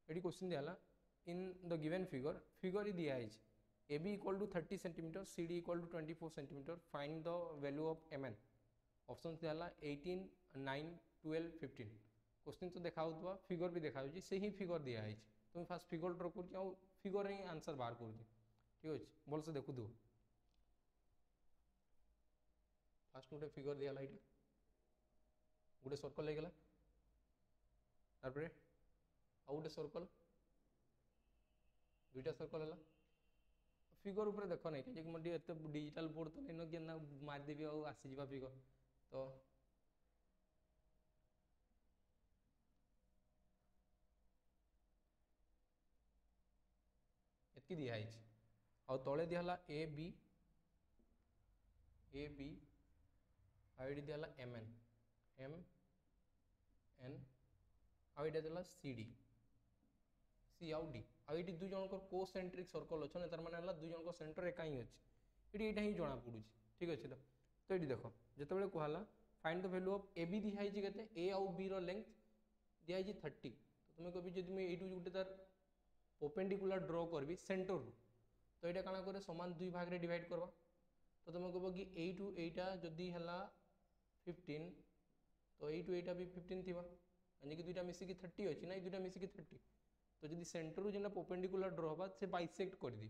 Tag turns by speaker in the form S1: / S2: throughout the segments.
S1: ये क्वेश्चन दिया in the given figure figure ही दिया A B equal to 30 centimetre C D equal to 24 centimetre find the value of M N option दिया 18 9 12 15 question तो देखा figure भी देखा से ही फिगर दिखाई तुम फास्ट फिगर ड्र कर फिगर ही आंसर बाहर कर ठीक अच्छे भल से देखु थो फास्ट गोटे फिगर दिया ये गोटे सर्कल होगा तापर आउ गोटे सर्कल दुईटा सर्कल है फिगर उपर देख ना कहीं मोटे एत डिजिटाल बोर्ड तो नहीं कि मारिदेवी आसीजा फिगर तो एतकी दिखाई आ तले दिहला ए बी आई दिहला एम एन आईटा दिहला सी डी सी आउ डी आई दुई जन कोसेंट्रिक सर्कल अच्छे तार माने दुई जन सेंटर एका ही अच्छे ये यहाँ ही जना पड़ू ठीक अच्छे तो ये देख जो कहला find the value of A B दिखाई के ए आउ बी रेंथ दिखाई 30 तो तुम्हें कभी जब मुझे गोटे तार परपेंडिकुलर ड्र करी सेंटर रू तो यहाँ काଣା करे समान दुई भाग में डिवाइड करवा तो तुम कह कि एटू एटा जदि है 15 तो एटू एटा भी 15 थी कि दुईटा मिसिकी 30 अच्छी ना दुईटा मिसिकी 30 तो जब सेंटर रू जेना परपेंडिकुलर ड्र हवा से बाइसेक्ट कर दी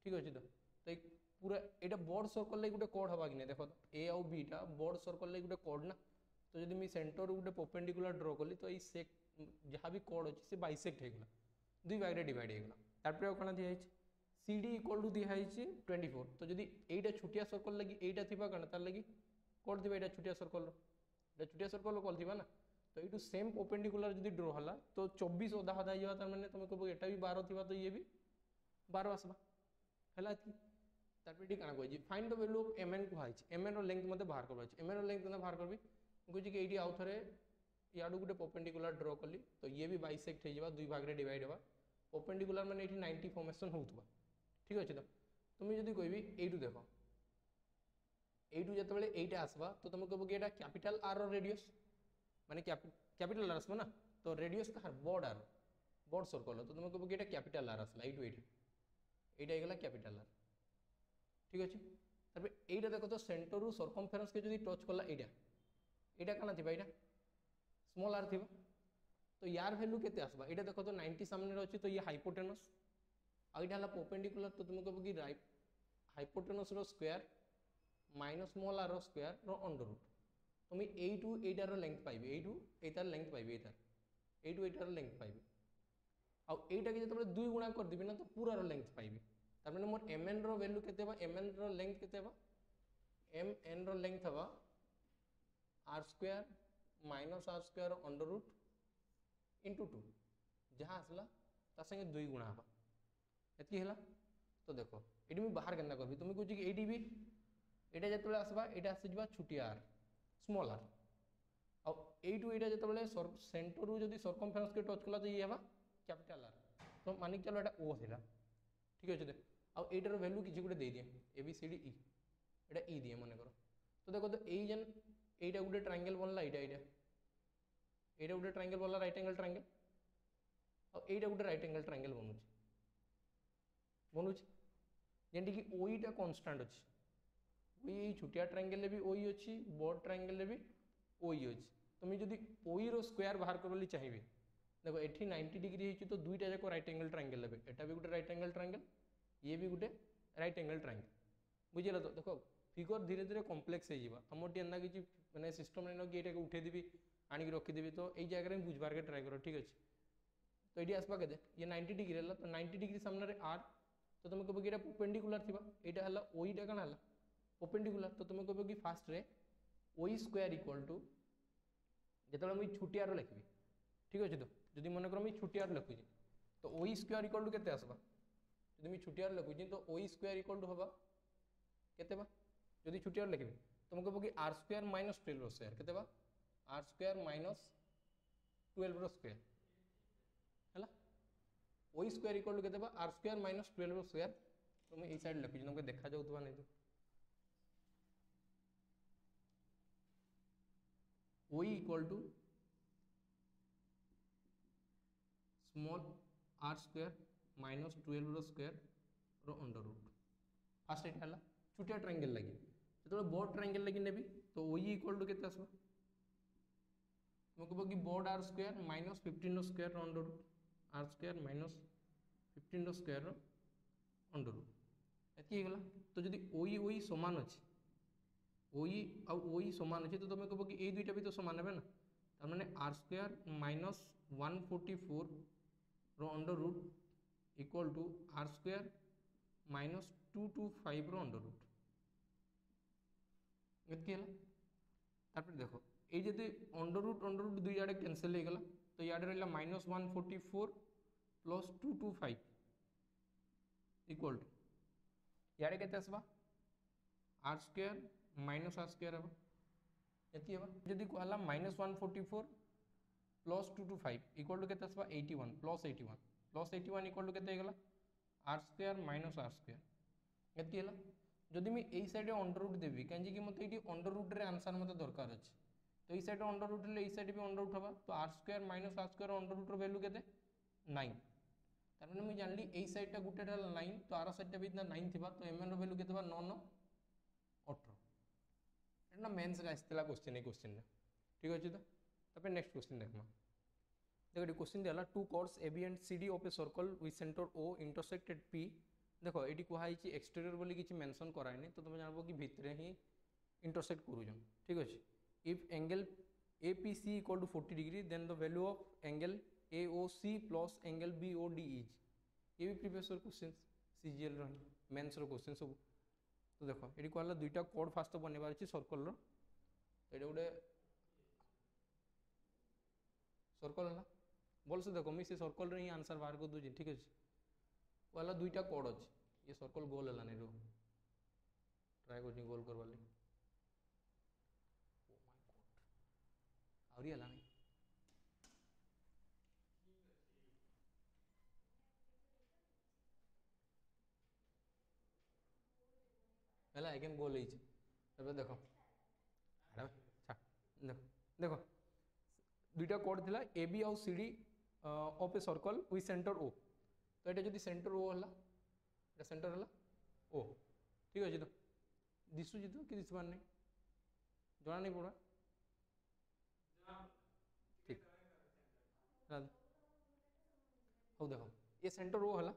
S1: ठीक अच्छे तो एक पूरा यहाँ बड़ सर्कल लगे गोटे कड हवा कि नहीं देख तो ए आउ बीटा बड़ सर्कल लगे गोटे कड ना तो जब मुझे सेंटर रू गोटे परपेंडिकुलर ड्र कली तो ये जहाँ भी कड अच्छे से बाइसेक्ट होगा दुई भाग में डिवाइड होगा तापर आउ कौन दिखाई सी डी इक्वल टू दिखाई 24 तो जब यहीटा छुटिया सर्कल लगी यहीटा थी कौन तार लगी कड थी यहाँ छुटिया सर्कल कल थी ना तो ये सेम परपेंडिकुलर जब ड्र है तो 24 अधा अधा हो तार मैंने तुम कह एटा भी 12 थी तो ये भी 12 आसवा है तापर ये कौन कही find the value of M N कहुई एम एन लेंथ मत बाहर करवा एम एन लेंथ मत बाहर करी मुझे कि ये आउ थे याडू गोटे परपेंडिकुलर ड्र कली तो ये भी बाइसेक्ट हो दुई भाग में डिवाइड होगा परपेंडिकुलर माने ये 90 फॉर्मेशन होता ठीक अच्छे तो तुम्हें जब कह यू देख यू जो यहीटा आसवा तो तुम कह कि कैपिटल आर रेडियस माने कैपिटल आर आसवा ना तो रेडियस कहार बड़ आर बड़ सर्कल तो तुम कह कि कैपिटल आर आसला यहीटा होगा कैपिटल आर ठीक अच्छे तापर यहीटा देख तो सेंटर रू सर्कमफेरेंस के जो टच कला यहाँ कौन थी यहाँ स्मॉल आर थी तो यार वैल्यू के आसवा यहाँ देख तो 90 सामने अच्छी तो ये हाइपोटेनस आईटा है परपेंडिकुलर तो तुम कह कि hypotenuse square minus small R square under root तुम यू एटार लेंथ पाइबे यू एटार लेंथ पाइबे यू एटार लेंथ पाइबे आईटा के जो दुई गुणा करदेवी ना तो पूरा लेंथ पाइबे तार मैंने मोर एम एन रैल्यू के एम एन लेंथ के एम एन लेंथ हवा R square minus R square under root into 2 जहाँ आसला तार संगे दुई गुणा हवा एतकी है तो देख ये मुझे बाहर के करी तुम कह ये भी यहाँ जो आसवा यहाँ आसीजा छुटिया आर स्मॉल आर आईटू यहाँ जो सेंटर रू जब सर्कमफेरेंस के टच कला तो ये हवा कैपिटल आर तो मानिक चलो यहाँ ओ थी ठीक अच्छे आईटार वैल्यू किसी गोटे दे दिए A B C D E यहाँ ई दिए मन कर तो देखो तो यही जेन यहाँ गोटे ट्रायंगल बनला यहाँ गोटे ट्रायंगल बनला राइट एंगल ट्रायंगल आईटा गोटे राइट एंगल ट्रायंगल बनूची जेमती कि ओईटा कन्स्टाट अच्छी ओई छुटिया ट्रायंगल भी ओई अच्छी बड़ ट्रायंगल भी ओई अच्छी तुम्हें जब ओई रो स्क्वायर बाहर कर चाहिए देखो ये 90 डिग्री होती तो दुईटा जाक राइट एंगल ट्रायंगल लेबे एटा भी गोटे राइट एंगल ट्रायंगल ये भी गोटे राइट एंगल ट्रायंगल बुझे तो देखो फिगर धीरे धीरे कम्प्लेक्स होमर एना कि मैंने सिस्टम नहीं कि ये उठेदेवी आणिक रखीदेवी तो ये जगह बुझबार के ट्राए कर ठीक अच्छे तो ये आसपा के ये 90 डिग्री है तो 90 डिग्री सामने आर तो तुम कह कि परपेंडिकुलर थी यहाँ है ओईटा कौन है परपेंडिकुलर तो तुम कह कि फास्ट रे ओई स्क्वायर इक्वल टू जो मुझे छुटियार लिखी ठीक अच्छे तो जब मन कर मुझे छुटियार लिखुची तो ओई स्क्वायर इक्वल टू के आसवा जब मुझे छुटियार लिखुची तो ओई स्क्वायर इक्वल टू हवा के जब छुटियार लिखी तुम कह कि आर स्क्वायर माइनस 12 स्क्वायर के आर स्क्वायर माइनस 12 स्क्वायर है ओई स्क्वायर इक्वल टू के आर स्क्वायर माइनस 12 स्क्वायर तो मुझे साइड लिखुची तुमको देखा जाऊा नहीं तो O E equal to small R square minus 12 square रो अंडर रूट फास्ट एटा हला छोटिया ट्रायंगल लगी जो बड़ ट्रायंगल लगी नेबी तो ओई इक्वल टू केते आसबा तुम कह कि बड़ आर स्क्वायर माइनस 15 स्क्वायर रो under root R square minus 15 square रो अंडर रूट एति गला तो जदी ओई ओई समान अछि ओई आ ओई समान अछि तो तुम कह कि ए दुईटा भी तो समान हेबे ना तार माने आर स्क्वायर माइनस 144 रो under root equal to R square minus 225 रो अंडर रूट एति हला तापर देखो ये जदि अंडर रूट दुई आड़े कैनसल हो गला तो याडे रहा माइनस 144 प्लस 225 इक्वल टू याडे केते आसबा R square minus R square हम एति हेबा जदि कहला माइनस 144 प्लस 225 इक्वल टू केते आसबा 81 प्लस 81 इक्वल टू केते गला R square minus R square एति हला जदि मैं एई साइड अंडर रूट देबी काहे कि मते एटी अंडर रूट रे आंसर मते दरकार अछि तो इस साइड अंडर रूट ले इस साइड भी अंडर रूट हवा तो R square minus R square under root रो वैल्यू केते 9 तार माने मैं जानली ए साइड टा गुटे टा 9 तो आर साइड टा भी इतना 9 थिबा तो एम एन रो वैल्यू केते बा 9 9 18 एटा मेंस रे आस्तेला क्वेश्चन ए क्वेश्चन ठीक अछि तो तबे नेक्स्ट क्वेश्चन देखमा देखो ये क्वेश्चन देला two chords AB and CD of a circle with centre O intersect at P देखो एटी कुहाई छि एक्सटीरियर बोली किछि मेंशन कराइनी तो तुम जानबो कि भितरे ही इंटरसेक्ट करूजन ठीक अछि if angle APC equal to 40 degree then the value of angle AOC plus angle BOD is ये भी प्रीवियस क्वेश्चन CGL रही मेंस रो क्वेश्चन सब तो देखो एटी कहला दुईटा कोड फास्ट बनेबार अछि सर्कल रो तो एटा गोटे सर्कल हला बोल से देखो मैं से सर्कल रे ही आंसर बाहर को दूजी ठीक अछि कहला दुईटा कोड अछि ये सर्कल गोल हला नै रो ट्राई करनी गोल करबा ले हला नहीं पहला अगेन गोल है तब देखो देखो देखो दुईटा कोड थिला ए बी आउ C D of a circle with centre O तो ये जदि सेंटर ओ हला एटा सेंटर हला ओ ठीक अछि तो दिसु जी तो कि दिसबार नहीं जणा नहीं पड़ा ठीक हो देखो ये सेंटर ओ हला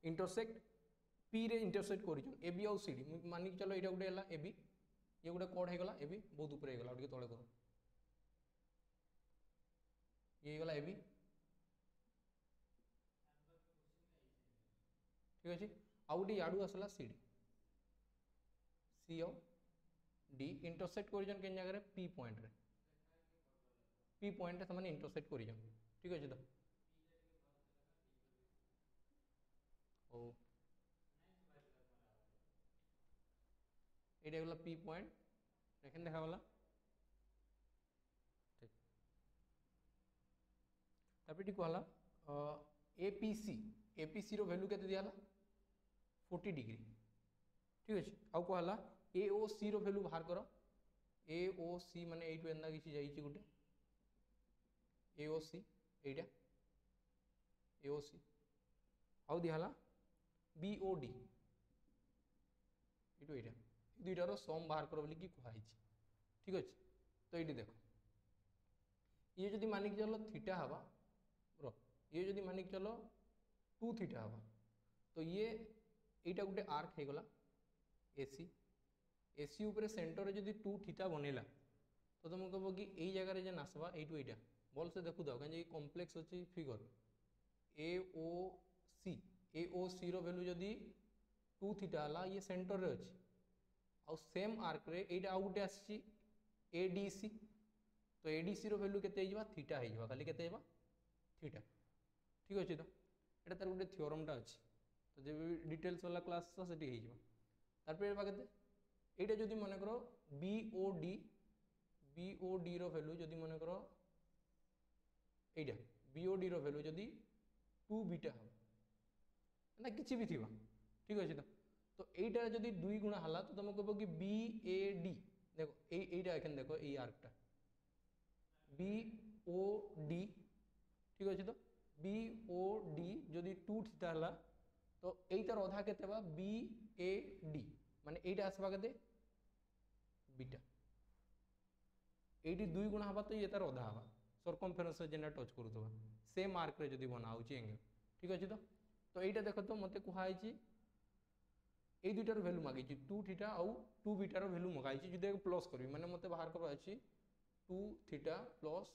S1: इंटरसेक्ट पी रे इंटरसेक्ट करिजन ए बी आउ सी डी मानि चलो एटा गुटे हला ए बी ये गुटे कोड हे गला ए बी बहुत ऊपर हे गला ओटी तळे करो ये गला ए बी ठीक अछि आउडी याडू असला C D C O D intersect करिजन केन जगह रे पी पॉइंट रे समान इंटरसेक्ट करिजन ठीक अछि तो ओ एटा गला पी पॉइंट देखें देखा वाला ठीक तापे कहला एपीसी रो वैल्यू केते दियाला 40 डिग्री ठीक अछि आउ कहला एओसी रो वैल्यू बाहर करो एओसी माने एटु एंदा किछि जाई छि गुटे एओसी एटा एओसी आउ दियाला बीओडी एटु एटा दुईटार सम बाहर कर बोली कि कहुई ठीक अच्छे तो ये देख ये जदि मानिक चलो थीटा हवा रो ये जदि मानिक चलो 2 थीटा हवा तो ये एटा गोटे आर्क हो गला एसी एसी उपरे सेंटर जदि 2 थीटा बनेला तो तुम कह कि यही जगह जेन आसवा एटू एटा भल से देखु दाओ कहीं कम्प्लेक्स अच्छी फिगर एओसी रो वैल्यू जदि 2 थीटा हला ये सेंटर रे अच्छी आउ सेम आर्क रे एटा आउ गुटे आसी एडीसी तो एडीसी रो वैल्यू केते हिजबा थीटा हिजबा खाली केते हिजबा थीटा ठीक अछि तो एटा तार गुटे थ्योरम टा अछि तो जे डिटेल्स वाला क्लास से सेठी हिजबा तार पे बा केते एटा जदि माने करो बीओडी रो वैल्यू जदि माने करो एटा बीओडी रो वैल्यू जदि 2 बीटा हो ना किछि भी थिबा ठीक अछि तो एटा जदि 2 गुणा हला तो तुम कहबो कि बीएडी देखो एटा एखन देखो ए आर्कटा बीओडी ठीक अछि तो बीओडी जदि 2 थीटा हला तो एइतार अधा केते बा बी ए डी माने एइटा आसबा केते बीटा एइटी 2 गुणा हबा तो ये तार अधा हबा सर्कमफेरेंस जेना टच करूथबा सेम आर्क रे जदि बना होची एंगल ठीक अछि तो एइटा देखो तो मते कुहा आइची ए दुइटार वैल्यू मागिची 2 थीटा और 2 बीटार वैल्यू मगाइची जदि प्लस करबी माने मते बाहर करबा अछि 2 थीटा प्लस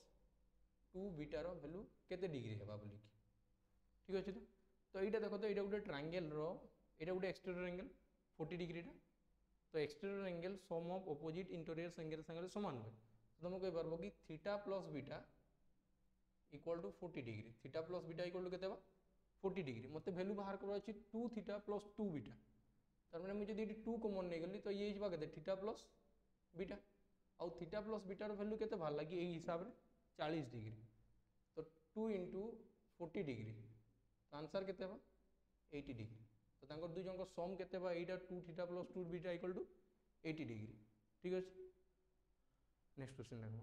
S1: 2 बीटार वैल्यू केते डिग्री हेबा बोली ठीक अछि तो एइटा देखो तो एइटा गुटे ट्रायंगल रो एइटा गुटे एक्सटीरियर एंगल 40 डिग्री टा तो exterior angle sum of opposite interior angle संगे समान होय तो तुम कहि परबो कि theta plus beta equal to 40 degree theta plus beta equal to केते बा 40 डिग्री मते वैल्यू बाहर करबा अछि 2 थीटा प्लस 2 बीटा तार माने मुझे जदि 2 कॉमन नै गली तो ये हिबा केते थीटा प्लस बीटा और थीटा प्लस बीटा रो वैल्यू केते बाहर लागी एही हिसाब रे 40 डिग्री तो 2 into 40 डिग्री तो आंसर केते बा 80 डिग्री तो तांकर दुई जन को सम केते बा एटा 2 theta plus 2 beta equal to 80 degree ठीक अछि नेक्स्ट क्वेश्चन देखो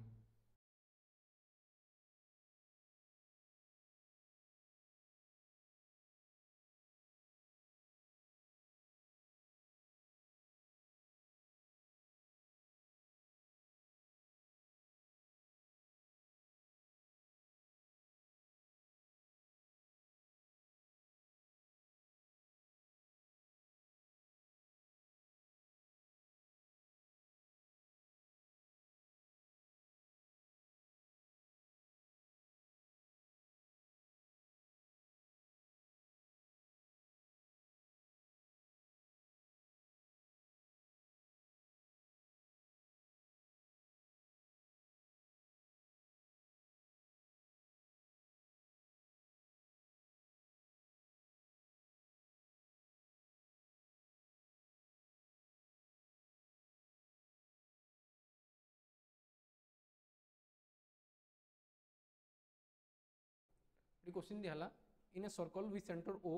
S1: क्वेश्चन दिया in a circle with centre O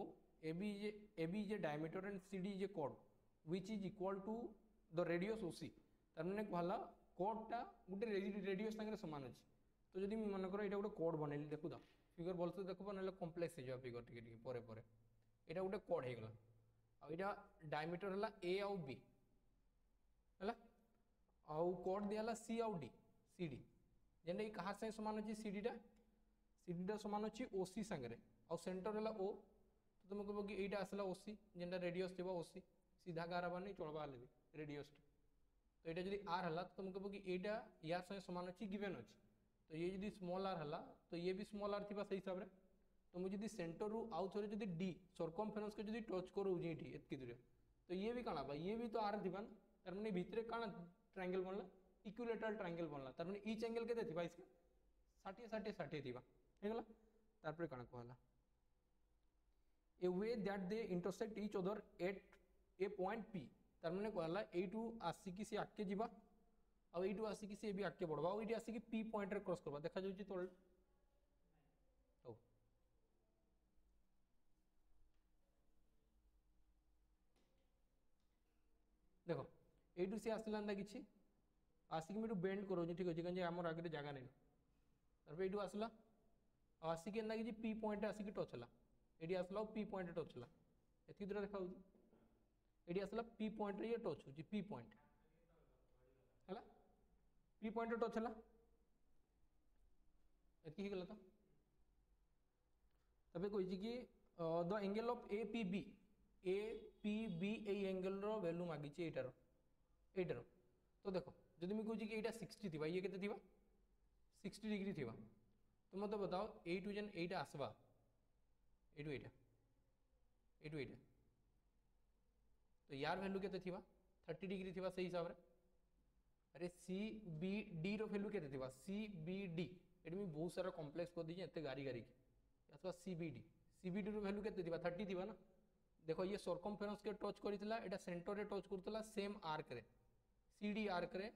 S1: AB is a diameter and CD is a chord which is equal to the radius OC तार माने कहला chord टा गुटे radius संगे समान अछि तो जदि मन करो एटा गुटे chord बनेली देखु दा फिगर बोलते देखबो नले कॉम्प्लेक्स हे जा फिगर टिके परे परे एटा गुटे chord हे गला आ एटा डायमीटर हला A और B हला आ chord दियाला C और D CD जेने कहार से समान अछि CD टा CD टा समान अछि OC संगे और सेंटर हला O तो तुम कहबो कि एटा असला OC जेंडा रेडियस थिबा OC सीधा गारा बानी चलबा लेबे रेडियस तो एटा जदि r हला तो तुम कहबो कि एटा यार संगे समान अछि गिवन अछि तो ये जदि स्मॉल r हला तो ये भी स्मॉल r थिबा सही हिसाब रे तो मुझे जदि सेंटर रु आउ थोरे जदि d सर्कमफेरेंस के जदि टच करू जेठी एतकी दूर तो ये भी काना बा ये भी तो r थिबा तार माने भितरे काना ट्रायंगल बनला इक्विलेटरल ट्रायंगल बनला तार माने ईच एंगल केते थिबा इसके 60 60 60 थिबा हेगला तार पर काना कहला a way that they intersect each other at a point p तार माने कहला एटू आसी की से आके जीवा और एटू आसी की से भी आके बढ़वा और एटी आसी की p पॉइंट रे क्रॉस करबा देखा जाउची तो देखो एटू से आसला अंदा किछि आसी की मेटू बेंड करो ठीक अछि कजे हमर आगे जगह नै तार पे एटू आसला आसी के अंदा किछि p पॉइंट आसी की टच हला एटी आसला p पॉइंट टच हला एथि दूर देखा होची एटी आसला p पॉइंट रे टच होची p पॉइंट हला p पॉइंट टच हला एथि गला तो तबे कोइची कि the angle of APB A angle रो वैल्यू मागी छि एटार तो देखो जदि मैं कोइची कि एटा 60 थिबा ये केते थिबा 60 डिग्री थिबा तो मते बताओ ए टू जन एटा आसबा एटू एटा तो यार वैल्यू केते थिबा 30 डिग्री थिबा सही हिसाब रे अरे CBD रो वैल्यू केते थिबा CBD एटी में बहुत सारा कॉम्प्लेक्स कर दी एते गारी गारी के अथवा CBD रो वैल्यू केते थिबा 30 थिबा ना देखो ये सर्कमफेरेंस के टच करितला एटा सेंटर रे टच करतला सेम आर्क रे CD आर्क रे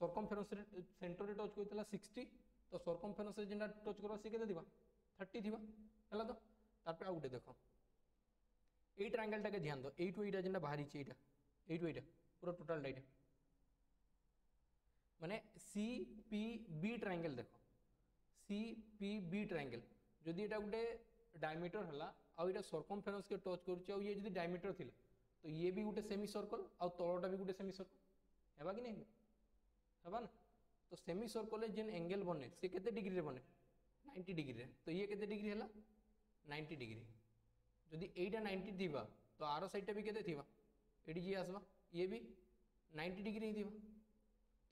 S1: सर्कमफेरेंस रे सेंटर रे टच करितला 60 तो सर्कमफेरेंस रे जेना टच करबा से केते थिबा 30 थिबा हला तो तापर आ गुटे देखो ए ट्रायंगल टा के ध्यान दो ए टू एटा जेना बाहरी छि एटा ए टू एटा पूरा टोटल एटा माने CPB ट्रायंगल देखो CPB ट्रायंगल जदि एटा गुटे डायमीटर हला आ इटा सर्कमफेरेंस के टच करूची आ ये जदी डायमीटर थिला तो ये भी गोटे सेमी सर्कल आ तळटा भी गोटे सेमी सर्कल हेबा कि नहीं हेबा ना तो सेमी सर्कल जेन एंगल बने से केते डिग्री रे बने 90 डिग्री रे तो ये केते डिग्री हला 90 डिग्री जदी एटा 90 थिबा तो आरो साइडटा भी केते थिबा एडी जी आसबा ये भी 90 डिग्री ही थिबा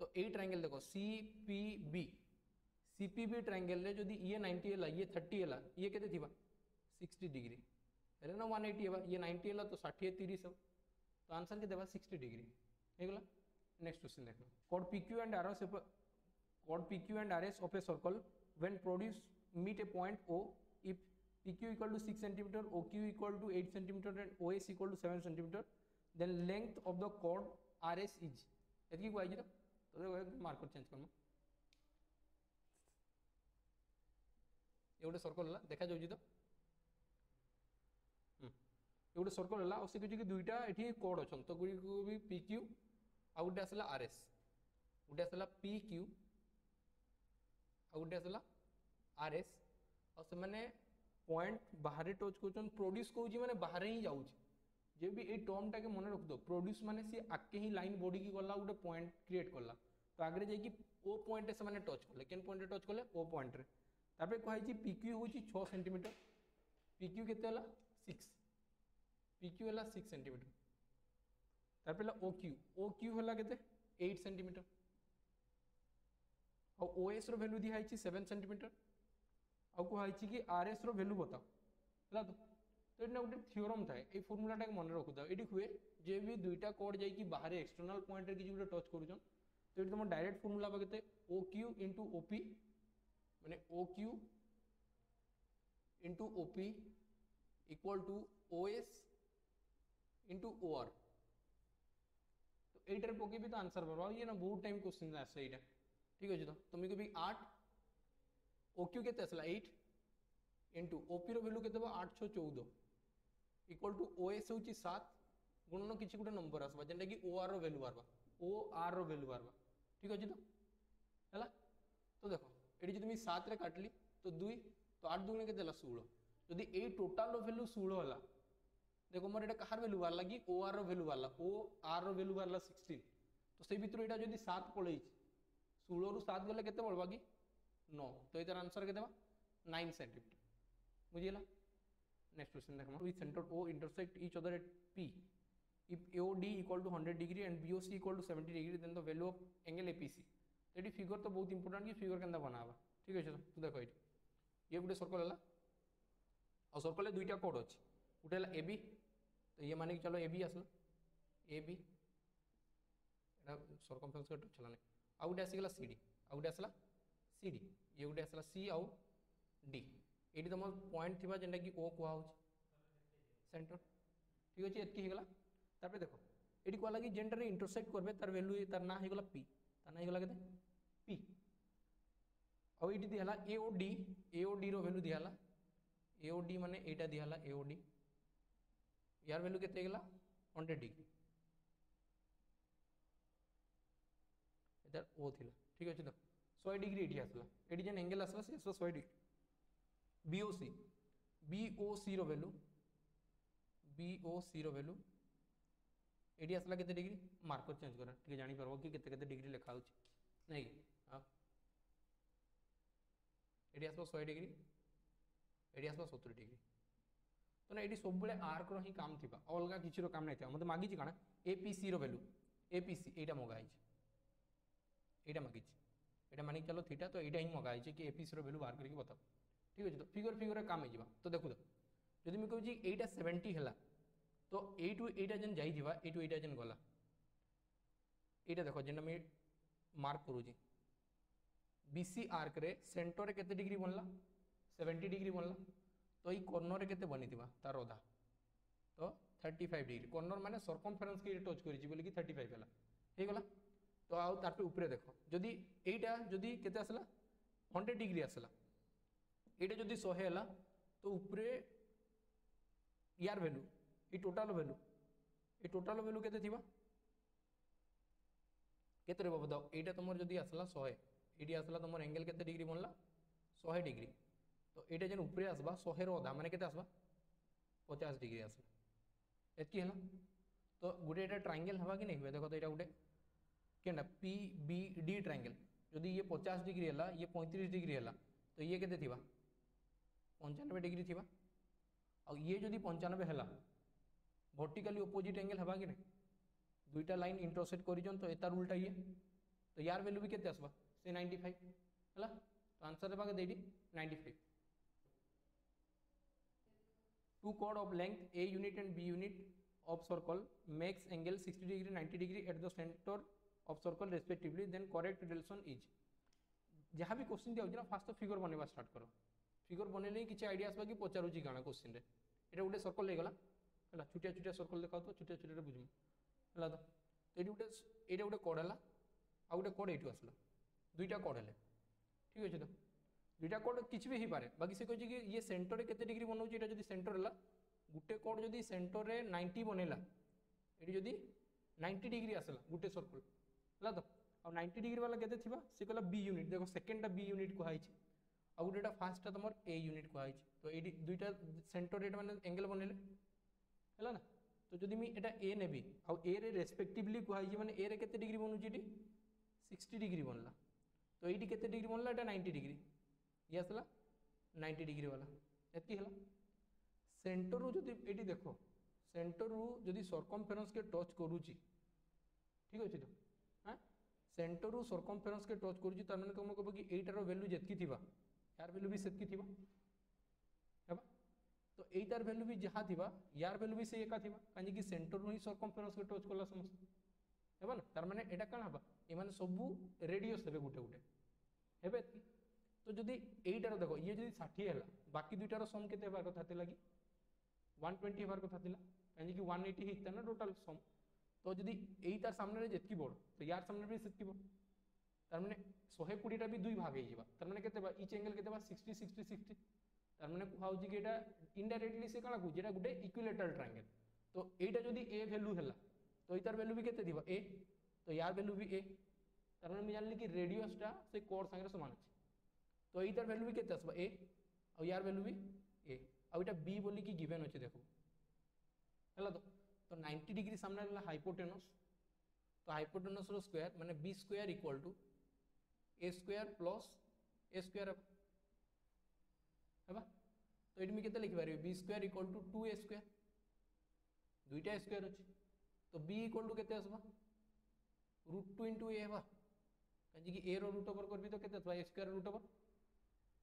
S1: तो ए ट्रायंगल देखो सीपीबी सीपीबी ट्रायंगल रे जदी ये 90 हला ये 30 हला ये केते थिबा 60 डिग्री हेले ना 180 हेबा ये 90 हला तो 60 30 सब तो आंसर के देबा 60 डिग्री हेगला नेक्स्ट क्वेश्चन देखो chord pq and rs chord pq and rs of a circle when produced meet a point o if pq equal to 6 cm oq equal to 8 cm and os equal to 7 cm then length of the chord rs is एतकी को आइ जी तो marker change करम ये गोटे circle हला देखा जाउजी तो ये गोटे सर्कल हला और से कि दुईटा एठी कोड अछन तो गुडी को भी pq आ गोटे आसला rs गोटे आसला pq आ गोटे आसला rs और से माने पॉइंट बाहर टच करछन प्रोड्यूस कोउजी माने बाहर ही जाउची जे भी ए टर्म टा के मन रख दो प्रोड्यूस माने सी आके ही लाइन बॉडी की गला गोटे पॉइंट क्रिएट करला तो आगे जाई कि ओ पॉइंट से माने टच करले केन पॉइंट टच करले ओ पॉइंट रे तापे कहै छी pq होची 6 सेमी pq केते हला 6 pq हला 6 सेमी तापे हला oq हला केते 8 सेमी और os रो वैल्यू दिया है 7 सेमी आ कहै छी कि rs रो वैल्यू बताओ हला तो एटा गोटे थ्योरम थाए ए फॉर्मूलाटा के मन रखु था एटी हुए जे भी दुईटा कोड जाई कि बाहर एक्सटर्नल पॉइंट रे कि गोटे टच करूछन तो एटी तुम डायरेक्ट फॉर्मूला बगते OQ into OP माने OQ into OP equal to OS into OR तो एटर पोके भी तो आंसर करवा ये ना बहुत टाइम क्वेश्चन आसे एटा ठीक अछि तो तुम को भी 8 OQ केते असला 8 into OP रो वैल्यू केते बा 8 6 14 इक्वल टू OS होची 7 गुणन किछि गुटे नंबर आसबा जेंटा कि OR रो वैल्यू आरबा OR रो वैल्यू आरबा ठीक अछि तो हला तो देखो एडी जे तुम 7 रे काटली तो 2 तो 8 2 ने के देला 16 जदी ए टोटल रो वैल्यू 16 हला देखो मोर एटा कहार वैल्यू वाला कि OR रो वैल्यू वाला OR रो वैल्यू वाला 16 तो से भीतर एटा जदी 7 पळै 16 रु 7 गले केते बळबा कि 9 तो एतर आंसर केते बा 9 सेंटीमीटर बुझिला नेक्स्ट क्वेश्चन देखो we center O intersect each other at P if AOD equal to 100 degree and BOC equal to 70 degree then the value of angle APC eighty figure तो बहुत इंपोर्टेंट कि figure केनदा बनाबा ठीक अछि तो देखो eighty ये गुटे circle हला और सर्कल ले दुईटा कोड अछि गुटे हला AB तो ये माने कि चलो AB आसला AB एटा सर्कमफरेंस के टच हला नै आ गुटे आसी गेला CD आ गुटे आसला CD ये गुटे आसला C आउ D एटी तुम पॉइंट थिबा जेंटा कि O कुआ हो सेंटर ठीक अछि एतकी हिगला तापे देखो एटी को लागि जेंटा रे इंटरसेक्ट करबे तार वैल्यू तार ना हिगला P तार ना हिगला केते P और एटी दिहला AOD रो वैल्यू दिहला AOD माने एटा दिहला AOD यार वैल्यू केते हिगला 100 डिग्री इधर O थिला ठीक अछि तो 100 डिग्री एटी आसला एटी जेन एंगल आसला से 100 डिग्री BOC रो वैल्यू एडी आसला केते डिग्री मार्कर चेंज करा ठीक जानि परबो कि केते केते डिग्री लिखा होची नै हां एडी आसला 100 डिग्री एडी आसला 70 डिग्री तो ना एडी सब बेले आर्क रो ही काम थिबा अलगा किछि रो काम नै थिबा मते मागी छि काना APC रो वैल्यू APC एटा मगा आइछ एटा मागी छि एटा मानि चलो थीटा तो एटा ही मगा आइछ कि APC रो वैल्यू बाहर करके बताओ ठीक अछि तो फिगर काम हो तो देखो जदि मैं कहूँ एटा 70 है तो ए to Etah gen जाइथिबा A to एटा जेन गला एटा देखो जेन मैं मार्क करू जी BC आर्क रे सेंटर रे केते डिग्री बनला 70 डिग्री बनला तो ई कॉर्नर रे केते बनिथिबा तार ओधा तो 35 डिग्री कॉर्नर माने सर्कमफरेंस के टच करिछि बोली कि 35 हला हे गला तो आउ तार पे ऊपर देखो जदि एटा जदि केते आसला 100 डिग्री आसला एटा जदि 100 हला तो ऊपर यार वैल्यू ये टोटल वैल्यू केते थिबा केते रे बताओ एटा तुमर जदि आसला 100 एडी आसला तुमर एंगल केते डिग्री बनला 100 डिग्री तो तो ये जेन ऊपर आसवा 100 अधा माने केते आसवा 50 डिग्री आसला एतकी हला। तो गोटे एटा ट्रायंगल हवा कि नहीं हुए देखो तो ये गोटे केना पी बी डी ट्रायंगल जदि ये 50 डिग्री है ये 35 डिग्री है तो ये केते थिबा 95 डिग्री थिबा और ये जदि 95 है वर्टिकली ऑपोजिट एंगल हवा कि नहीं दुईटा लाइन इंटरसेक्ट करिजन तो एतार उल्टा ये तो यार वैल्यू भी केते आसबा से 95 हला। तो आंसर देबा के देडी 95। Two chord of length a unit and b unit of circle makes angle 60 degree 90 degree at the center of circle respectively then correct relation is। जहाँ भी क्वेश्चन दिया ना फास्ट तो फिगर बनवा स्टार्ट करो फिगर बनैले किसी आइडिया आसबा कि पचारुची काना क्वेश्चन रे एटा गोटे सर्कल लेगला हला छुटिया छुटिया सर्कल देखाओ तो छुटिया छुटिया बुझम हला तो एटा गोटे कोड हला आ गोटे कोड एटू आसला दुईटा कोड हेले ठीक अछि तो दुईटा कोड किछि भी ही पारे बाकी से कहछि कि ये सेंटर रे केते डिग्री बनौछि एटा जदि सेंटर हला गुटे कोड जदि सेंटर रे 90 बनेला एटी जदि 90 डिग्री आसला गुटे सर्कल हला तो और 90 डिग्री वाला केते थिबा से कहला बी यूनिट देखो सेकंड टा बी यूनिट को हाइछि आ गुटेटा फर्स्ट टा तमर ए यूनिट को हाइछि तो एटी दुईटा सेंटर रे माने एंगल बनेले हला ना। तो जदि मी एटा ए नेबी आ ए रे रेस्पेक्टिवली को हाइछि माने ए रे केते डिग्री बनौछि एटी 60 डिग्री बनला तो एटी केते डिग्री बनला एटा 90 डिग्री ये आसला 90 डिग्री वाला एति हला। सेंटर रु जदि एटी देखो सेंटर रु जदि सर्कमफेरेंस के टच करूची ठीक अछि तो हां सेंटर रु सर्कमफेरेंस के टच करूची त माने तुम कहबो कि एटार वैल्यू जेतकी थिबा यार वैल्यू भी सेतकी थिबा हेबा तो एटार वैल्यू भी जहा थिबा यार वैल्यू भी से एका थिबा काजे कि सेंटर रु ही सर्कमफेरेंस के टच करला समस्त हेबा ना तार माने एटा काना हबा ए माने सबु रेडियस हेबे गुटे गुटे हेबे तो जदि एटार देखो ये जदि 60 है बाकी दुईटार सम केते हेबार कथा थिला कि 120 हेबार कथा थिला काजे कि 180 हिता ना टोटल सम तो जदि एटार सामने रे जेतकी बड़ तो यार सामने भी सेतकी बड़ तार माने 120 टा भी दुई भाग हे जिबा तार माने केते बा इच एंगल केते बा 60 60 60 तार माने कुहा होजी कि एटा इनडायरेक्टली से काना को जेटा गुटे इक्विलेटरल ट्रायंगल तो एटा जदि ए वैल्यू हैला तो एटार वैल्यू भी केते दिबा ए तो यार वैल्यू भी ए तार माने मैं जानली कि रेडियस टा से कोड संगे समान अछि तो एटार वैल्यू भी केते आसबा ए और यार वैल्यू भी ए और एटा बी बोली कि गिवन अछि देखो हला तो 90 डिग्री सामने रहला हाइपोटेनस तो हाइपोटेनस रो स्क्वायर माने B square equal to A square plus A square हेबा तो एटी में केते लिखि पारे B square equal to 2 A square दुईटा स्क्वायर अछि तो बी इक्वल टू केते आसबा √2 * ए हेबा काजे कि ए रो रूट ओवर करबी तो केते आसबा ए स्क्वायर रूट ओवर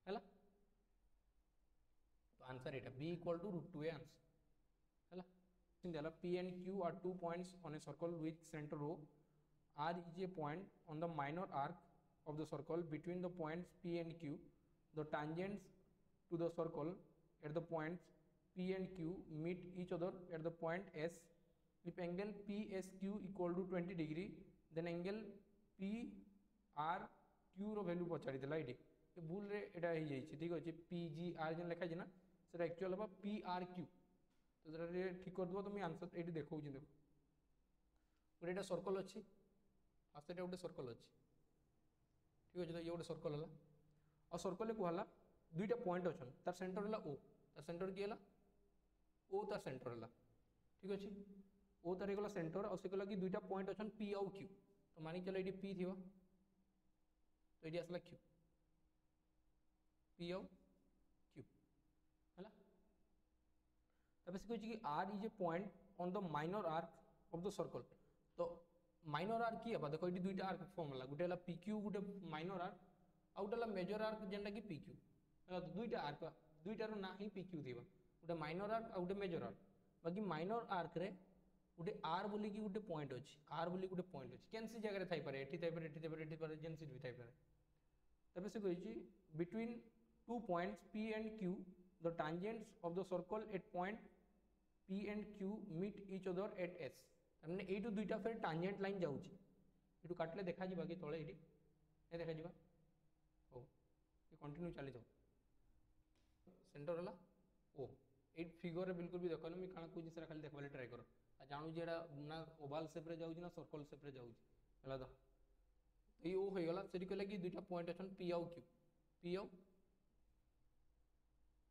S1: हैला तो आंसर एटा B equal to √2 A answer हैला। देला p and q are 2 points on a circle with center O r is a point on the minor arc of the circle between the points p and q the tangents to the circle at the points p and q meet each other at the point s if angle psq equal to 20 degree then angle p r q row value पछाड़ी देला AD भूल रे एटा हे जाई छी ठीक अछि P G are जन लिखा छै ना सेटा एक्चुअल बा पी आर क्यू तो जरा रे ठीक कर दबो तो मैं आंसर एडी देखौ छी देखो गोटे एटा सर्कल अछि फास्ट एटा गोटे सर्कल अछि ठीक अछि तो ये गोटे सर्कल हला और सर्कल को हला दुईटा पॉइंट अछन तार सेंटर हला ओ तार सेंटर की हला ओ तार सेंटर हला ठीक अछि ओ तार गला सेंटर और से कहला कि दुईटा पॉइंट अछन पी और क्यू तो मानि चलो एडी पी थिबा तो एडी असला क्यू पी और क्यू हला तब से कि r is a point on the minor arc of the circle तो माइनर आर्क की है देखो ये दुईटा आर्क फॉर्म हला गुटे हला pq गुटे माइनर आर्क आ गुटे हला मेजर आर्क जेंटा कि pq हला तो दुईटा आर्क दुईटार ना ही pq थिबा गुटे माइनर आर्क आ गुटे मेजर आर्क बाकी माइनर आर्क रे गुटे r बोली कि गुटे पॉइंट अछि r बोली गुटे पॉइंट अछि केनसी जगह रे थाई पारे एठी थाई पारे एठी थाई पारे एठी पारे जेनसी भी थाई पारे तबे से कहि between 2 points p and q the tangents of the circle at point p and q meet each other at s तमने एटू दुईटा फिर टांजेंट लाइन जाउची एटू काटले देखा जिबा कि तळे एटी ए देखा जिबा ओ ये कंटिन्यू चली जाऊ सेंटर हला ओ ए फिगर रे बिल्कुल भी देखो मैं काना कोजी सरा खाली देखबाले ट्राई करो आ जानू जेडा ना ओवल शेप रे जाउची ना सर्कल शेप रे जाउची हला तो ये ओ होय गला सेठी कहला कि दुईटा पॉइंट अछन p और q p और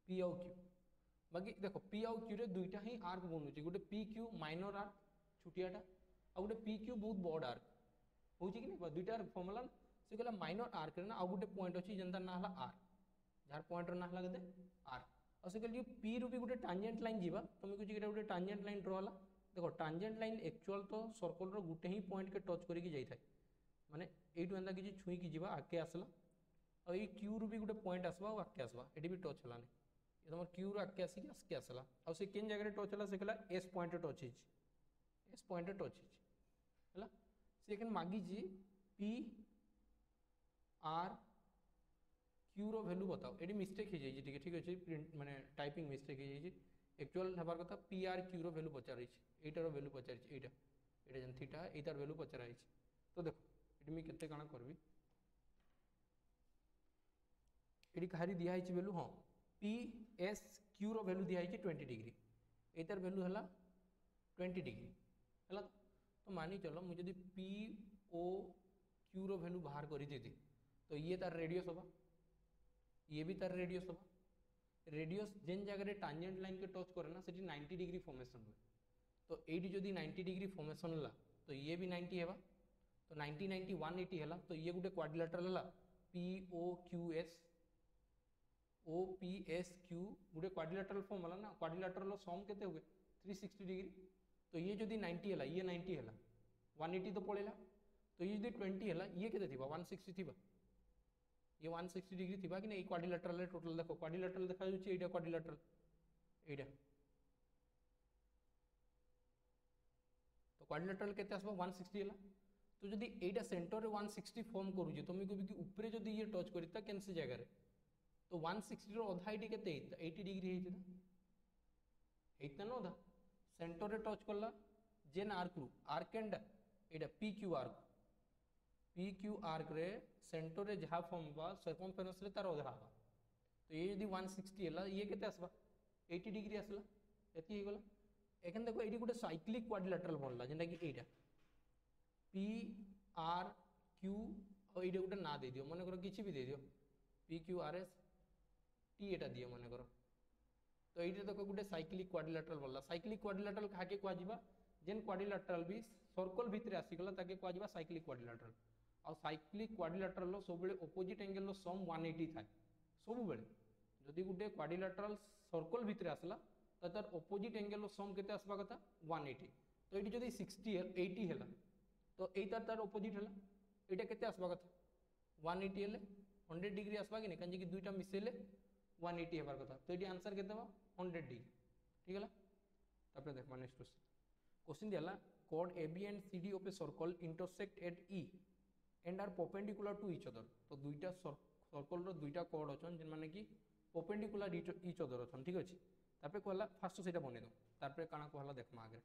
S1: पी आउ क्यू बाकी देख पी आउ क्यू रे दुईटा ही आर्क बनूची गोटे पी क्यू माइनर आर्क छुटियाटा आ गोटे पी क्यू बहुत बड़ आर्क हो कि नहीं दुईटा आर्क फॉर्म होला से कहला माइनर आर्क रे ना आ गोटे पॉइंट अछि जेंता ना हला आर जार पॉइंट रो ना हला केते आर आ से कहली पी रो भी गोटे टांजेंट लाइन जीवा तुम कुछ गोटे टांजेंट लाइन ड्रा होला देखो टांजेंट लाइन एक्चुअल तो सर्कल रो गोटे ही पॉइंट के टच करिक जाई थाए माने एटु एंदा किछि छुई की जीवा आके आसला आ ई क्यू रो भी गोटे पॉइंट आसबा आ आके आसबा एटी भी टच हलानी ये तुम क्यू रो आके आके आसला आ से केन जगह रे टच हला से कहला एस पॉइंट रे टच हिच एस पॉइंट रे टच हिच हला से केन मागी G P R Q rho value बताओ एटी मिस्टेक हो जाई ठीक है प्रिंट माने टाइपिंग मिस्टेक हो जाई एक्चुअल हबार कथा P R Q rho value पचार एटार वैल्यू पचार एटा एटा जन थीटा एटार वैल्यू पचार तो देखो एटी मी केते काना करबी एटी कहारी दिया है वैल्यू हाँ P S Q rho value दिया है 20 डिग्री एटार वैल्यू हला 20 डिग्री हला तो मानी चलो मुझे यदि P O Q rho value बाहर करी देती तो ये तार रेडियस होगा ये भी तार रेडियस होगा रेडियस जेन जगह टांजेंट लाइन के टच करे ना से 90 डिग्री फॉर्मेशन हुए तो एटी जदि 90 डिग्री फॉर्मेशन है तो ये भी 90 है तो 90 90 180 है तो ये गोटे क्वाड्रिलेटरल है P O Q S O P S Q गोटे क्वाड्रिलेटरल फॉर्म है ना क्वाड्रिलेटरल सम केते हुए 360 डिग्री तो ये जदि 90 है ये 90 है 180 तो पड़ेगा तो ये जदि 20 है ये केते थिबा 160 थिबा ये 160 डिग्री थिबा कि नहीं क्वाड्रिलेटरल रे टोटल देखो क्वाड्रिलेटरल देखा जाउची एटा क्वाड्रिलेटरल एटा तो क्वाड्रिलेटरल केते आसबा 160 हला तो जदि एटा सेंटर रे 160 फॉर्म करूची तुम को भी कि ऊपर जदि ये टच करिता केनसे जगह रे तो 160 रो आधा एटी केते 80 डिग्री हेइता ना आधा सेंटर रे टच करला जेन arc and Etah P Q arc रे सेंटर रे जहा फॉर्म बा सर्कमफेरेंस रे तार आधा हवा तो ये यदि 160 हला ये केते आसबा 80 डिग्री आसला एति हे गला एखन देखो एटी गोटे साइक्लिक क्वाड्रिलेटरल बनला जेंटा कि एटा पी आर क्यू और एटा गोटे ना दे दियो मन करो किछि भी दे दियो P Q R S T एटा दियो मन करो तो एटी देखो गोटे साइक्लिक क्वाड्रिलेटरल बनला साइक्लिक क्वाड्रिलेटरल काके को आजिबा जेन क्वाड्रिलेटरल भी सर्कल भितर आसी गला ताके को आजिबा साइक्लिक क्वाड्रिलेटरल और साइक्लिक क्वाड्रिलेटरल लो सब बेले ऑपोजिट एंगल लो सम 180 थाए सब बेले जदि गोटे क्वाड्रिलेटरल सर्कल भितर आसला तो तार ऑपोजिट एंगल लो सम केते आसबा कथा 180 तो एटी जदि 60 80 हैला तो एटा तार ऑपोजिट हैला एटा केते आसबा कथा 180 हेले 100 डिग्री आसबा कि नै कांजे कि दुईटा मिसेले 180 हेबार कथा तो एटी आंसर केते बा 100 डिग्री ठीक हैला तापर देखबा नेक्स्ट क्वेश्चन दियाला chord AB and CD of a circle intersect at E and are perpendicular to each other तो दुईटा सर्कल रो दुईटा chord अछन जेन माने कि perpendicular each other अछन ठीक अछि तापर कहला फास्ट सेटा बने दो तापर काना कहला देखमा आगे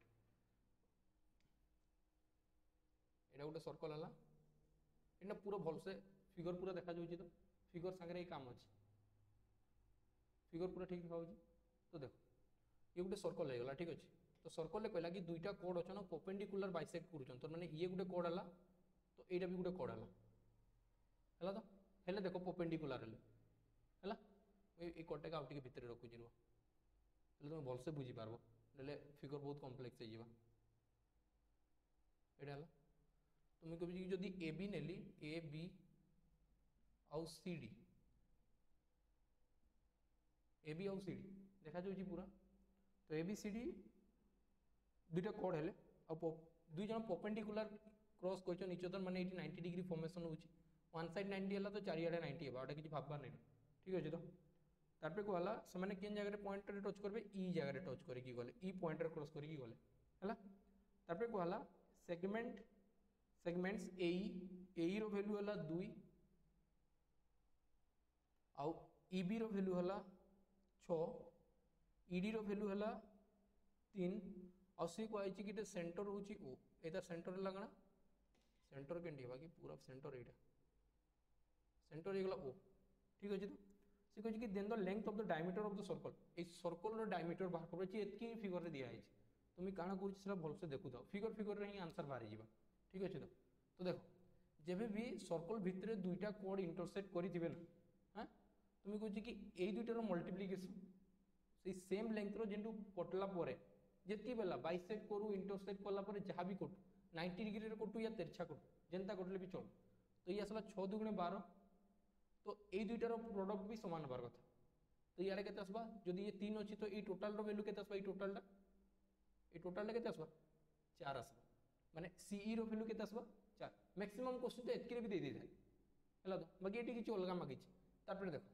S1: एटा गोटे सर्कल हला एटा पूरा भल से फिगर पूरा देखा जाउची तो फिगर संगे रे काम अछि फिगर पूरा ठीक देखा जाउची तो देखो ये गोटे सर्कल हे गला ठीक अछि तो सर्कल कहला कि दुईटा कोड अछन परपेंडिकुलर बाइसेक्ट करूछन तो माने ये गोटे कोड हला तो एटा भी गोटे कोड हला तो हेले देखो परपेंडिकुलर हला ए कोड का आउटी के भीतर रखु जिरो हेले तुम भल से बुझी पारबो ले फिगर बहुत कॉम्प्लेक्स हे जीवा एटा हला तुम कभी कि जदी A B Nelly A B आउ सी डी ए बी आउ सी डी देखा जाउची पूरा तो ए बी सी डी दुईटा कोड हेले दुई जन perpendicular cross question each other माने 90 डिग्री फॉर्मेशन होची वन साइड 90 हला तो चारियाडे 90 हेबा ओटा किछि भाबबा नै ठीक अछि तो तारपे को हला से माने केन जगह रे पॉइंट रे टच करबे ई जगह रे टच करी की गले ई पॉइंट रे क्रॉस करी की गले हला तारपे को हला सेगमेंट्स ए रो वैल्यू हला 2 आउ ई बी रो वैल्यू हला 6 ई डी रो वैल्यू हला 3 और सी को आइछि कि सेंटर होची ओ एता सेंटर लगना सेंटर केंडी बा कि पूरा सेंटर एटा सेंटर हे गला ओ ठीक अछि तो सी कहछि कि then the length of the diameter of the circle ए सर्कल रो डायमीटर बाहर करबे छि एतकी फिगर रे दिया आइछि तुम काना करछि सेला भल से देखु दाओ फिगर रे ही आंसर बाहर जिबा ठीक अछि तो देखो जेबे भी सर्कल भितरे दुईटा कोड इंटरसेक्ट करिथिबे ना हां तुम कहछि कि ए दुईटा रो मल्टीप्लिकेशन से सेम लेंथ रो जेंटू कटला परे जेति बेला बाइसेक्ट करू इंटरसेक्ट कला परे जहाँ भी कटू 90 डिग्री रे कटू या तिरछा कटू जेनता कटले भी चल तो ये आसला 6 दुगुणे 12 तो ये दुईटार प्रोडक्ट भी समान हबार कथा तो यार केते आसबा जदि ये 3 अछि तो ये टोटल रो वैल्यू केते आसबा ये टोटलटा केते आसबा 4 आसबा माने सीई रो वैल्यू केते आसबा 4 मैक्सिमम क्वेश्चन तो एतके भी दे दे थाए हला तो बाकी एटी किछि अलगा मागिछि तापर देखो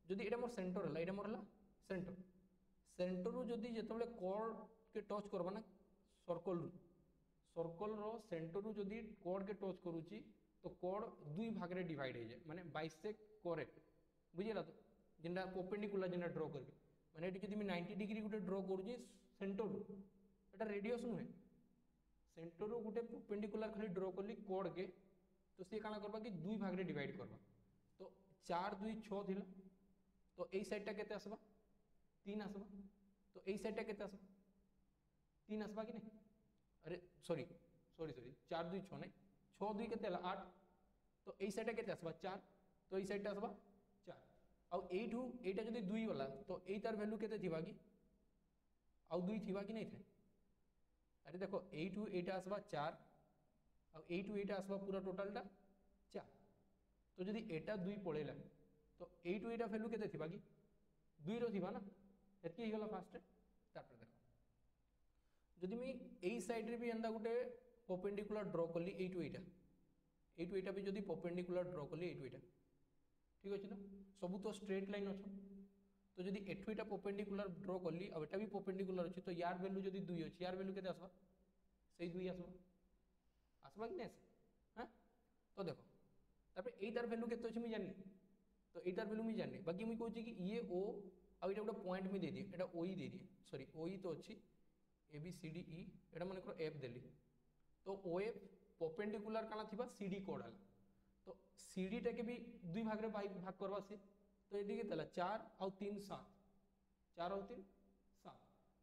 S1: जदि एटा मोर सेंटर हला एटा मोर हला सेंटर रू जदि जेतबेले कॉर्ड के टच करबा ना सर्कल रो सेंटर रू जदि कॉर्ड के टच करूची तो कॉर्ड दुई भाग रे डिवाइड हो जाए माने बाइसेक्ट करे बुझिला तो जेंडा परपेंडिकुलर जेंडा ड्रॉ करबे माने एटी जदि मैं 90 डिग्री गुटे ड्रॉ करूची सेंटर रू एटा रेडियस नुहे सेंटर रू गुटे परपेंडिकुलर खाली ड्रॉ करली कॉर्ड के तो सी काना करबा कि दुई भाग रे डिवाइड करबा तो 4 2 6 थिला तो एई साइडटा केते आसबा 3 आसबा तो एई साइडटा केते आसबा 3 आसबा कि नहीं अरे सॉरी 4 2 6 नहीं 6 2 केते हला 8 तो एई साइडटा केते आसबा 4 तो एई साइडटा आसबा 4 आउ एठू एटा जदी 2 वाला तो एई तार वैल्यू केते थिबा कि आउ 2 थिबा कि नहीं थे अरे देखो एठू एटा आसबा 4 आउ एठू एटा आसबा पूरा टोटलटा 4 तो जदी एटा 2 पळेला तो एठू एटा वैल्यू केते थिबा कि 2 रो थिबा ना एतकी ही गला फास्ट तापर देखो जदी मी एई साइड रे भी एंदा गुटे परपेंडिकुलर ड्रॉ करली एठू एटा भी जदी परपेंडिकुलर ड्रॉ करली एठू एटा ठीक अछि ना सब तो स्ट्रेट लाइन अछि तो जदी एठू एटा परपेंडिकुलर ड्रॉ करली अब एटा भी परपेंडिकुलर अछि तो यार वैल्यू जदी 2 अछि यार वैल्यू केते आसबा सही 2 आसबा कि नहीं हां तो देखो तापर एई तार वैल्यू केते अछि मी जानि तो एई तार वैल्यू मी जानि बाकी मी कहूची कि ये ओ अब एटा गोटे पॉइंट में दे दिए एटा ओ दे दिए सॉरी ओ तो अच्छी A B C D E एटा मन करो एफ देली तो ओ एफ परपेंडिकुलर काना थिबा सी डी कोड हला तो सी डी टा के भी दुई भाग रे भाग करबा से तो एटी केतला 4 और 3 7 4 और 3 7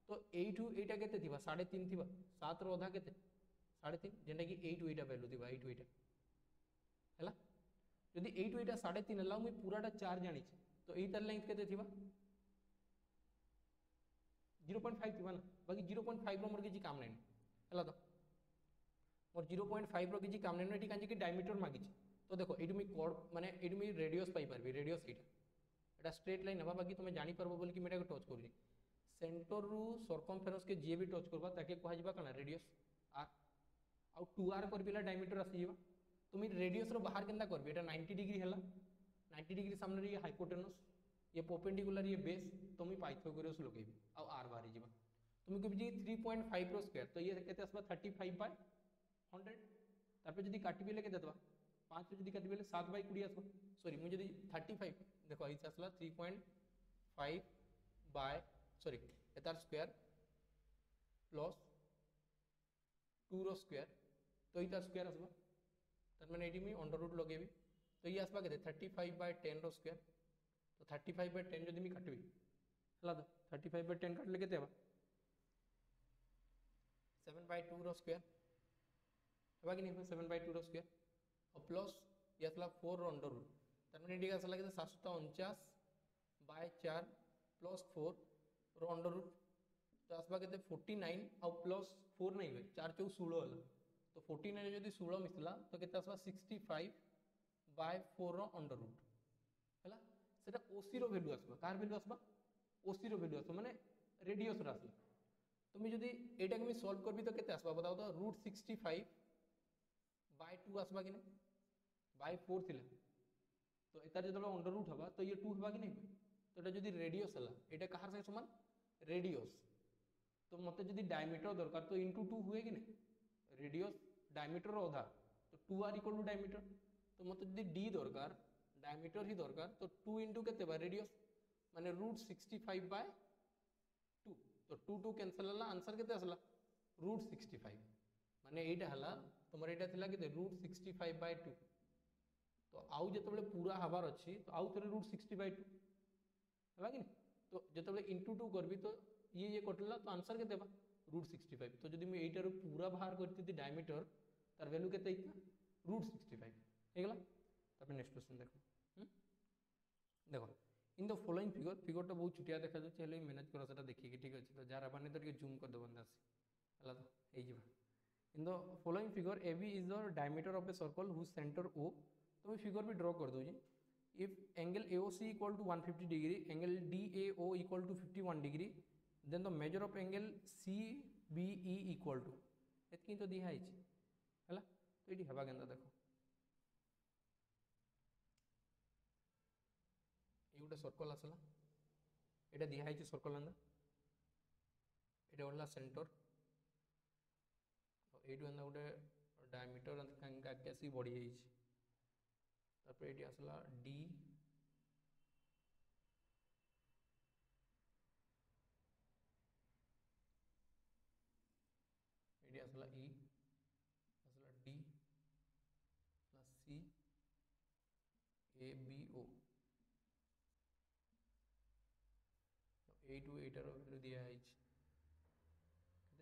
S1: तो एठू एटा केते थिबा 3.5 थिबा 7 रो आधा केते 3.5 जेंटा कि एठू एटा वैल्यू थिबा एठू एटा हला जदी एठू एटा 3.5 हला मुई पूराटा 4 जानि छी तो एई तार लेंथ केते थिबा 0.5 थिबा ना बाकी 0.5 रो मोर किछि काम नै हला तो मोर 0.5 रो किछि काम नै एठी कांजे कि डायमीटर मागी छी तो देखो एठी मी कॉर्ड माने एठी मी रेडियस पाई परबी रेडियस एटा स्ट्रेट लाइन हबा बाकी तुमे जानि परबो बोल कि मेटा को टच करूनी सेंटर रु सर्कमफेरेंस के जे भी टच करबा ताके कहा जिबा कना रेडियस आर आउ 2r करबिला डायमीटर आसी जिबा तुमी रेडियस रो बाहर केनता करबी एटा 90 डिग्री हला 90 डिग्री सामने रे हाइपोटेनस ये परपेंडिकुलर ये बेस तो मी पाइथागोरस लगेबी आ आर बाहर जिबा तुम कहबी जी 3.5 रो स्क्वायर तो ये केते आसबा 35/100 तापर जदी काटिबे ले केते दबा 5 जदी काटिबे ले 7/20 आसबा सॉरी मु जदी 35 देखो आई आसला 3.5 बाय सॉरी एतार स्क्वायर प्लस 2 रो स्क्वायर तो इतार स्क्वायर आसबा तार माने एडी मी अंडर रूट लगेबी तो ये आसबा केते 35/10 रो स्क्वायर तो 35/10 जदी मी काटबी हला तो 35/10 काटले केते हबा 7/2 रो स्क्वायर हबा कि नहीं 7/2 रो स्क्वायर और प्लस ये आसला 4 रो अंडर रूट तार माने एडी आसला केते 749/4 प्लस 4 रो अंडर रूट तो आसबा केते 49 और प्लस 4 नहीं हुए 4 4 16 हला तो 49 जदी 16 मिसला तो केते आसबा 65/4 रो अंडर रूट हला सेटा ओसी रो वैल्यू आसबा कार वैल्यू आसबा ओसी रो वैल्यू आसबा माने रेडियस रो आसला तो मैं जदी एटा के मैं सॉल्व करबी तो केते आसबा बताओ तो √65/2 आसबा कि नहीं बाय 4 थिला तो एतार जदो अंडर रूट हबा तो ये 2 हबा कि नहीं तो एटा जदी रेडियस हला एटा कहार से समान रेडियस तो मते जदी डायमीटर दरकार तो इनटू 2 हुए कि नहीं रेडियस डायमीटर रो आधा तो 2r = डायमीटर तो मते जदी d दरकार डायमीटर ही दरकार तो 2 * केते बा रेडियस माने √65/2 तो 2 2 कैंसिल हला आंसर केते आसला √65 माने एटा हला तमर एटा थिला केते √65/2 तो आउ जतबेले पूरा हबार अछि तो आउ थरे √60/2 हला कि तो जतबेले * 2 करबी तो ये कटला तो आंसर केते बा √65 तो जदी मैं एटार पूरा बाहर करती डायमीटर तार वैल्यू केते इतना √65 हे गला तब नेक्स्ट क्वेश्चन देखो देखो इन द फॉलोइंग फिगर फिगरटा बहुत छुटिया देखा जाচ্ছে हेले मैनेज कर सेटा देखिए ठीक अच्छे तो जार माने तो टिके जूम कर देबन आसी हला तो हे जिबा in the following figure A B is the diameter of a circle whose centre O तो मैं फिगर भी ड्रॉ कर दूँ if angle AOC equal to 150 degree angle DAO equal to 51 degree then the measure of angle CBE equal to एतकी तो दिया है हला तो ये हवा केनता देखो ये गोटे सर्कल आसला ये दिखाई सर्कल अंदा ये गला सेंटर ये गोटे डायमीटर आगे बढ़ी जापर ये आसला D ये आसला E आसला D प्लस C ABO ए टू एटार वैल्यू दिया है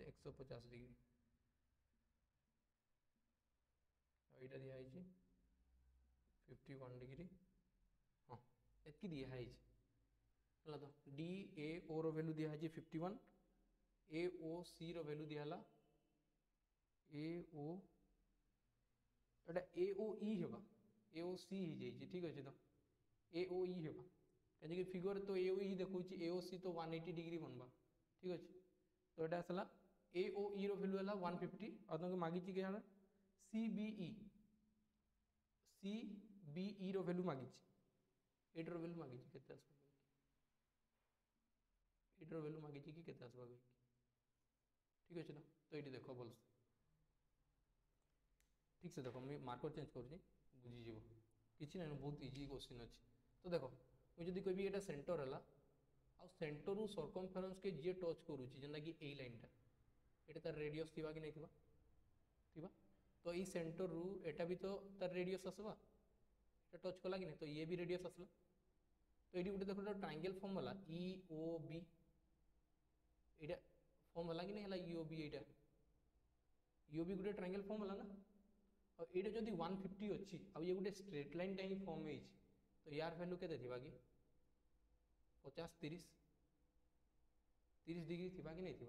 S1: 150 डिग्री यहाँ दिया है 51 डिग्री हाँ एतकी दिया है तो DAO रो वैल्यू दिया है 51 AOC रो वैल्यू दिया है AO एटा AOE होगा AOC ही जाइए ठीक अच्छे तो AOE होगा कहीं फिगर तो AOE देखो AOC तो 180 डिग्री बनवा ठीक अच्छे तो यहाँ आसला AOE रो वैल्यू है 150 और तुमको मागिची क्या CBE रो वैल्यू मागिची एटर वैल्यू मागिची केते आसबा एटर वैल्यू मागिची कि केते आसबा ठीक अच्छे ना तो ये देखो भल ठीक से देखो मुझे मार्कर चेंज कर बुझीज कि ना बहुत इजी क्वेश्चन अच्छे तो देखो मुझे कह ये सेंटर है आ सेंटर रु सर्कमफेरेंस के जी टच करुच्ची जेनता कि यही लाइनटा ये तार रेडियस थी कि नहीं थी तो ये सेंटर रु एटा भी तो तार रेडियस आसवा टच कला कि नहीं तो ये भी रेडियस आसला तो ये गोटे देखो ट्रायंगल फॉर्म है EOB ये फॉर्म है कि नहीं है EOB ये EOB गोटे ट्रायंगल फॉर्म है ना और ये जब 150 अच्छी अब ये गोटे स्ट्रेट लाइन टाइम फॉर्म है तो यार वैल्यू के थी कि 50 30 डिग्री थी कि नहीं थी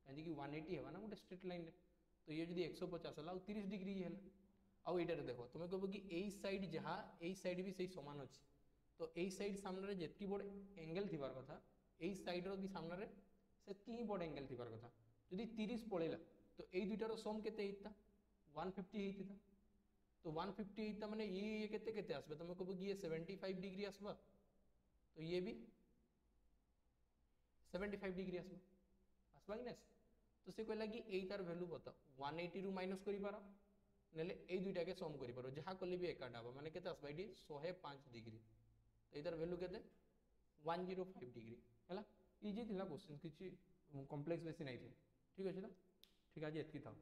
S1: कहीं 180 है ना गोटे स्ट्रेट लाइन तो ये जब 150 है 30 डिग्री है आउ ये देखो तुम कह कि यही सैड जहाँ यही सैड भी सही सामान अच्छी तो यही सैड सामने जितकी बड़ एंगल थीबार कथा यही सैड्र भी सामने से ही बड़ एंगल थीबार कथा जदि 30 पड़ेगा तो यही दुईटार सम के 150 होता तो 150 होता मैंने ये केते आसबा तुम कह कि ये 75 डिग्री आसबा तो ये भी 75 डिग्री आसबा कि ना तो से कहला कि यही तार वैल्यू बता 180 रु माइनस कर पार नेले ए दुईटा के सम कर पार जहाँ कले भी एकाटा हम माने केते आसबा ये 105 डिग्री तो ये तार वैल्यू केते 105 डिग्री है इजी थिला क्वेश्चन किसी कॉम्प्लेक्स बेसी नहीं थे ठीक अच्छे ना ठीक आज एतकी था।